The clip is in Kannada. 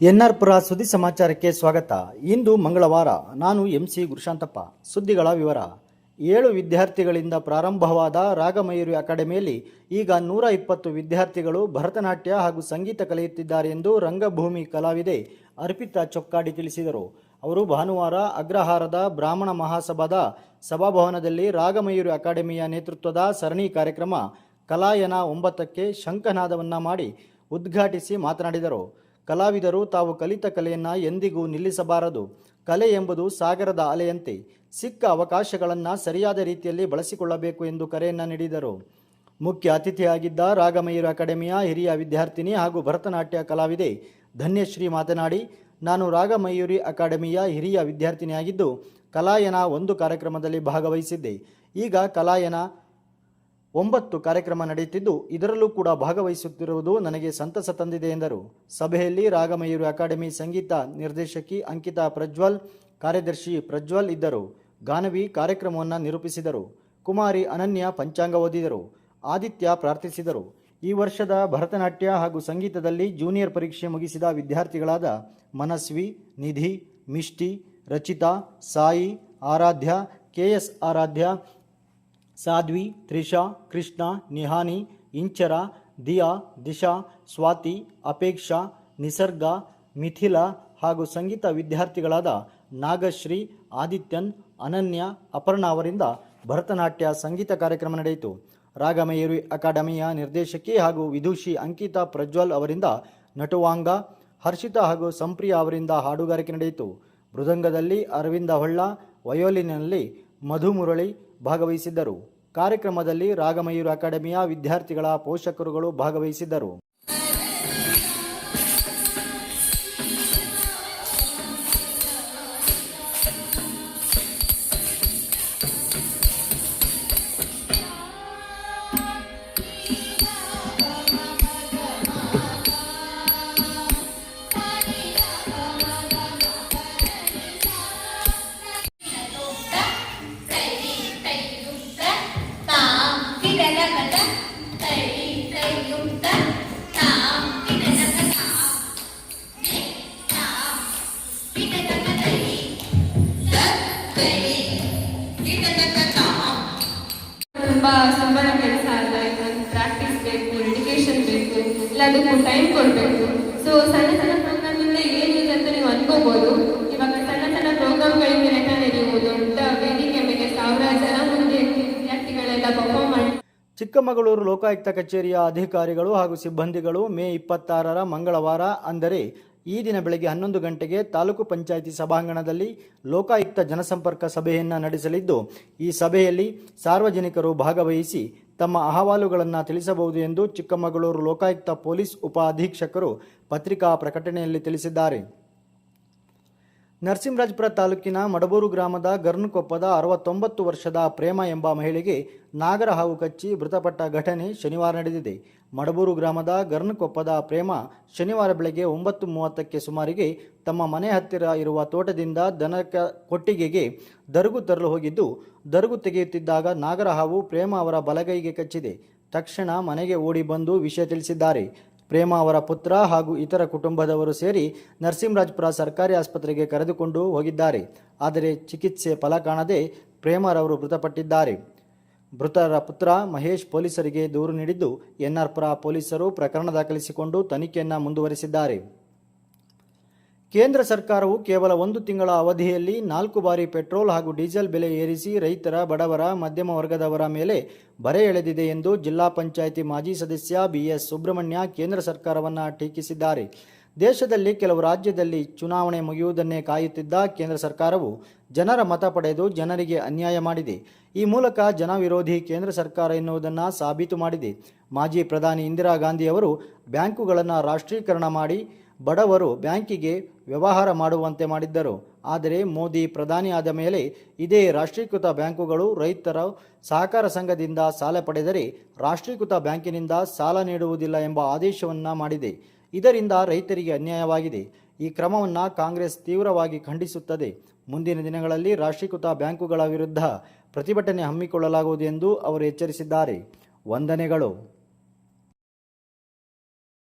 ಎನ್ಆರ್ ಪುರ ಸುದ್ದಿ ಸಮಾಚಾರಕ್ಕೆ ಸ್ವಾಗತ. ಇಂದು ಮಂಗಳವಾರ. ನಾನು ಎಂಸಿ ಗುರುಶಾಂತಪ್ಪ. ಸುದ್ದಿಗಳ ವಿವರ. 7 ವಿದ್ಯಾರ್ಥಿಗಳಿಂದ ಪ್ರಾರಂಭವಾದ ರಾಗಮಯೂರಿ ಅಕಾಡೆಮಿಯಲ್ಲಿ ಈಗ 120 ವಿದ್ಯಾರ್ಥಿಗಳು ಭರತನಾಟ್ಯ ಹಾಗೂ ಸಂಗೀತ ಕಲಿಯುತ್ತಿದ್ದಾರೆ ಎಂದು ರಂಗಭೂಮಿ ಕಲಾವಿದೆ ಅರ್ಪಿತಾ ಚೊಕ್ಕಾಡಿ ತಿಳಿಸಿದರು. ಅವರು ಭಾನುವಾರ ಅಗ್ರಹಾರದ ಬ್ರಾಹ್ಮಣ ಮಹಾಸಭಾದ ಸಭಾಭವನದಲ್ಲಿ ರಾಗಮಯೂರಿ ಅಕಾಡೆಮಿಯ ನೇತೃತ್ವದ ಸರಣಿ ಕಾರ್ಯಕ್ರಮ ಕಲಾಯನ 9ಕ್ಕೆ ಶಂಖನಾದವನ್ನು ಮಾಡಿ ಉದ್ಘಾಟಿಸಿ ಮಾತನಾಡಿದರು. ಕಲಾವಿದರು ತಾವು ಕಲಿತ ಕಲೆಯನ್ನು ಎಂದಿಗೂ ನಿಲ್ಲಿಸಬಾರದು. ಕಲೆ ಎಂಬುದು ಸಾಗರದ ಅಲೆಯಂತೆ ಸಿಕ್ಕ ಅವಕಾಶಗಳನ್ನು ಸರಿಯಾದ ರೀತಿಯಲ್ಲಿ ಬಳಸಿಕೊಳ್ಳಬೇಕು ಎಂದು ಕರೆಯನ್ನು ನೀಡಿದರು. ಮುಖ್ಯ ಅತಿಥಿಯಾಗಿದ್ದ ರಾಗಮಯೂರಿ ಅಕಾಡೆಮಿಯ ಹಿರಿಯ ವಿದ್ಯಾರ್ಥಿನಿ ಹಾಗೂ ಭರತನಾಟ್ಯ ಕಲಾವಿದೆ ಧನ್ಯಶ್ರೀ ಮಾತನಾಡಿ, ನಾನು ರಾಗಮಯೂರಿ ಅಕಾಡೆಮಿಯ ಹಿರಿಯ ವಿದ್ಯಾರ್ಥಿನಿಯಾಗಿದ್ದು ಕಲಾಯನ 1 ಕಾರ್ಯಕ್ರಮದಲ್ಲಿ ಭಾಗವಹಿಸಿದ್ದೆ. ಈಗ ಕಲಾಯನ 9 ಕಾರ್ಯಕ್ರಮ ನಡೆಯುತ್ತಿದ್ದು ಇದರಲ್ಲೂ ಕೂಡ ಭಾಗವಹಿಸುತ್ತಿರುವುದು ನನಗೆ ಸಂತಸ ತಂದಿದೆ ಎಂದರು. ಸಭೆಯಲ್ಲಿ ರಾಗಮಯೂರಿ ಅಕಾಡೆಮಿ ಸಂಗೀತ ನಿರ್ದೇಶಕಿ ಅಂಕಿತಾ ಪ್ರಜ್ವಲ್, ಕಾರ್ಯದರ್ಶಿ ಪ್ರಜ್ವಲ್ ಇದ್ದರು. ಗಾನವಿ ಕಾರ್ಯಕ್ರಮವನ್ನು ನಿರೂಪಿಸಿದರು. ಕುಮಾರಿ ಅನನ್ಯ ಪಂಚಾಂಗ ಓದಿದರು. ಆದಿತ್ಯ ಪ್ರಾರ್ಥಿಸಿದರು. ಈ ವರ್ಷದ ಭರತನಾಟ್ಯ ಹಾಗೂ ಸಂಗೀತದಲ್ಲಿ ಜೂನಿಯರ್ ಪರೀಕ್ಷೆ ಮುಗಿಸಿದ ವಿದ್ಯಾರ್ಥಿಗಳಾದ ಮನಸ್ವಿ, ನಿಧಿ, ಮಿಷ್ಟಿ, ರಚಿತಾ, ಸಾಯಿ, ಆರಾಧ್ಯ, KS ಆರಾಧ್ಯ, ಸಾಧ್ವಿ, ತ್ರಿಷಾ, ಕೃಷ್ಣ, ನಿಹಾನಿ, ಇಂಚರ, ದಿಯಾ, ದಿಶಾ, ಸ್ವಾತಿ, ಅಪೇಕ್ಷಾ, ನಿಸರ್ಗ, ಮಿಥಿಲಾ ಹಾಗೂ ಸಂಗೀತ ವಿದ್ಯಾರ್ಥಿಗಳಾದ ನಾಗಶ್ರೀ, ಆದಿತ್ಯನ್, ಅನನ್ಯ, ಅಪರ್ಣಾ ಅವರಿಂದ ಭರತನಾಟ್ಯ ಸಂಗೀತ ಕಾರ್ಯಕ್ರಮ ನಡೆಯಿತು. ರಾಗಮಯೂರಿ ಅಕಾಡೆಮಿಯ ನಿರ್ದೇಶಕಿ ಹಾಗೂ ವಿದುಷಿ ಅಂಕಿತಾ ಪ್ರಜ್ವಲ್ ಅವರಿಂದ ನಟುವಾಂಗ, ಹರ್ಷಿತಾ ಹಾಗೂ ಸಂಪ್ರಿಯಾ ಅವರಿಂದ ಹಾಡುಗಾರಿಕೆ ನಡೆಯಿತು. ಮೃದಂಗದಲ್ಲಿ ಅರವಿಂದ ಹೊಳ್ಳ, ವಯೋಲಿನ್ನಲ್ಲಿ ಮಧು ಮುರಳಿ ಭಾಗವಹಿಸಿದ್ದರು. ಕಾರ್ಯಕ್ರಮದಲ್ಲಿ ರಾಗಮಯೂರಿ ಅಕಾಡೆಮಿಯ ವಿದ್ಯಾರ್ಥಿಗಳ ಪೋಷಕರುಗಳು ಭಾಗವಹಿಸಿದ್ದರು. ಸಂಬಳ ಕೆಲಸ ಅಲ್ಲ, ಇದೊಂದು ಪ್ರಾಕ್ಟೀಸ್ ಬೇಕು, ಡೆಡಿಕೇಶನ್ ಬೇಕು, ಎಲ್ಲದಕ್ಕೂ ಟೈಮ್ ಕೊಡಬೇಕು. ಸೊ ಸಣ್ಣ ಸಣ್ಣ ಪ್ರೋಗ್ರಾಮಿಂದ ಏನಿದೆ ಅಂತ ನೀವು ಅನ್ಕೋಬಹುದು. ಇವಾಗ ಸಣ್ಣ ಸಣ್ಣ ಪ್ರೋಗ್ರಾಮ್ಗಳಿಗೆ ನೆಟ್ಟಾನೆ ನೀವು ದೊಡ್ಡ ವೇದಿಕೆ ಮೇಲೆ 1000 ಜನ ಮುಂದೆ ವಿದ್ಯಾರ್ಥಿಗಳೆಲ್ಲ ಪರ್ಫಾರ್ಮ್ ಮಾಡಿ. ಚಿಕ್ಕಮಗಳೂರು ಲೋಕಾಯುಕ್ತ ಕಚೇರಿಯ ಅಧಿಕಾರಿಗಳು ಹಾಗೂ ಸಿಬ್ಬಂದಿಗಳು ಮೇ 26ರ ಮಂಗಳವಾರ ಅಂದರೆ ಈ ದಿನ ಬೆಳಗ್ಗೆ 11 ಗಂಟೆಗೆ ತಾಲೂಕು ಪಂಚಾಯಿತಿ ಸಭಾಂಗಣದಲ್ಲಿ ಲೋಕಾಯುಕ್ತ ಜನಸಂಪರ್ಕ ಸಭೆಯನ್ನು ನಡೆಸಲಿದ್ದು, ಈ ಸಭೆಯಲ್ಲಿ ಸಾರ್ವಜನಿಕರು ಭಾಗವಹಿಸಿ ತಮ್ಮ ಅಹವಾಲುಗಳನ್ನು ತಿಳಿಸಬಹುದು ಎಂದು ಚಿಕ್ಕಮಗಳೂರು ಲೋಕಾಯುಕ್ತ ಪೊಲೀಸ್ ಉಪ ಅಧೀಕ್ಷಕರು ಪತ್ರಿಕಾ ಪ್ರಕಟಣೆಯಲ್ಲಿ ತಿಳಿಸಿದ್ದಾರೆ. ನರಸಿಂಹರಾಜಪುರ ತಾಲೂಕಿನ ಮಡಬೂರು ಗ್ರಾಮದ ಗರ್ನಕೊಪ್ಪದ 69 ವರ್ಷದ ಪ್ರೇಮ ಎಂಬ ಮಹಿಳೆಗೆ ನಾಗರ ಹಾವು ಕಚ್ಚಿ ಮೃತಪಟ್ಟ ಘಟನೆ ಶನಿವಾರ ನಡೆದಿದೆ. ಮಡಬೂರು ಗ್ರಾಮದ ಗರ್ನಕೊಪ್ಪದ ಪ್ರೇಮ ಶನಿವಾರ ಬೆಳಗ್ಗೆ 9:30ಕ್ಕೆ ಸುಮಾರಿಗೆ ತಮ್ಮ ಮನೆ ಹತ್ತಿರ ಇರುವ ತೋಟದಿಂದ ದನ ಕೊಟ್ಟಿಗೆಗೆ ದರಗು ತರಲು ಹೋಗಿದ್ದು, ದರಗು ತೆಗೆಯುತ್ತಿದ್ದಾಗ ನಾಗರ ಹಾವು ಪ್ರೇಮ ಅವರ ಬಲಗೈಗೆ ಕಚ್ಚಿದೆ. ತಕ್ಷಣ ಮನೆಗೆ ಓಡಿ ಬಂದು ವಿಷಯ ತಿಳಿಸಿದ್ದಾರೆ. ಪ್ರೇಮ ಅವರ ಪುತ್ರ ಹಾಗೂ ಇತರ ಕುಟುಂಬದವರು ಸೇರಿ ನರಸಿಂಹರಾಜಪುರ ಸರ್ಕಾರಿ ಆಸ್ಪತ್ರೆಗೆ ಕರೆದುಕೊಂಡು ಹೋಗಿದ್ದಾರೆ. ಆದರೆ ಚಿಕಿತ್ಸೆ ಫಲ ಕಾಣದೆ ಪ್ರೇಮರವರು ಮೃತಪಟ್ಟಿದ್ದಾರೆ. ಮೃತರ ಪುತ್ರ ಮಹೇಶ್ ಪೊಲೀಸರಿಗೆ ದೂರು ನೀಡಿದ್ದು, ಎನ್ಆರ್ ಪುರ ಪೊಲೀಸರು ಪ್ರಕರಣ ದಾಖಲಿಸಿಕೊಂಡು ತನಿಖೆಯನ್ನು ಮುಂದುವರೆಸಿದ್ದಾರೆ. ಕೇಂದ್ರ ಸರ್ಕಾರವು ಕೇವಲ 1 ತಿಂಗಳ ಅವಧಿಯಲ್ಲಿ 4 ಬಾರಿ ಪೆಟ್ರೋಲ್ ಹಾಗೂ ಡೀಸೆಲ್ ಬೆಲೆ ಏರಿಸಿ ರೈತರ, ಬಡವರ, ಮಧ್ಯಮ ವರ್ಗದವರ ಮೇಲೆ ಬರೆ ಎಳೆದಿದೆ ಎಂದು ಜಿಲ್ಲಾ ಪಂಚಾಯಿತಿ ಮಾಜಿ ಸದಸ್ಯ BS ಸುಬ್ರಹ್ಮಣ್ಯ ಕೇಂದ್ರ ಸರ್ಕಾರವನ್ನು ಟೀಕಿಸಿದ್ದಾರೆ. ದೇಶದಲ್ಲಿ ಕೆಲವು ರಾಜ್ಯದಲ್ಲಿ ಚುನಾವಣೆ ಮುಗಿಯುವುದನ್ನೇ ಕಾಯುತ್ತಿದ್ದ ಕೇಂದ್ರ ಸರ್ಕಾರವು ಜನರ ಮತ ಪಡೆದು ಜನರಿಗೆ ಅನ್ಯಾಯ ಮಾಡಿದೆ. ಈ ಮೂಲಕ ಜನವಿರೋಧಿ ಕೇಂದ್ರ ಸರ್ಕಾರ ಎನ್ನುವುದನ್ನು ಸಾಬೀತು ಮಾಡಿದೆ. ಮಾಜಿ ಪ್ರಧಾನಿ ಇಂದಿರಾ ಗಾಂಧಿಯವರು ಬ್ಯಾಂಕುಗಳನ್ನು ರಾಷ್ಟ್ರೀಕರಣ ಮಾಡಿ ಬಡವರು ಬ್ಯಾಂಕಿಗೆ ವ್ಯವಹಾರ ಮಾಡುವಂತೆ ಮಾಡಿದ್ದರು. ಆದರೆ ಮೋದಿ ಪ್ರಧಾನಿ ಆದ ಮೇಲೆ ಇದೇ ರಾಷ್ಟ್ರೀಕೃತ ಬ್ಯಾಂಕುಗಳು ರೈತರ ಸಹಕಾರ ಸಂಘದಿಂದ ಸಾಲ ಪಡೆದರೆ ರಾಷ್ಟ್ರೀಕೃತ ಬ್ಯಾಂಕಿನಿಂದ ಸಾಲ ನೀಡುವುದಿಲ್ಲ ಎಂಬ ಆದೇಶವನ್ನು ಮಾಡಿದೆ. ಇದರಿಂದ ರೈತರಿಗೆ ಅನ್ಯಾಯವಾಗಿದೆ. ಈ ಕ್ರಮವನ್ನು ಕಾಂಗ್ರೆಸ್ ತೀವ್ರವಾಗಿ ಖಂಡಿಸುತ್ತದೆ. ಮುಂದಿನ ದಿನಗಳಲ್ಲಿ ರಾಷ್ಟ್ರೀಕೃತ ಬ್ಯಾಂಕುಗಳ ವಿರುದ್ಧ ಪ್ರತಿಭಟನೆ ಹಮ್ಮಿಕೊಳ್ಳಲಾಗುವುದು ಎಂದು ಅವರು ಎಚ್ಚರಿಸಿದ್ದಾರೆ. ವಂದನೆಗಳು.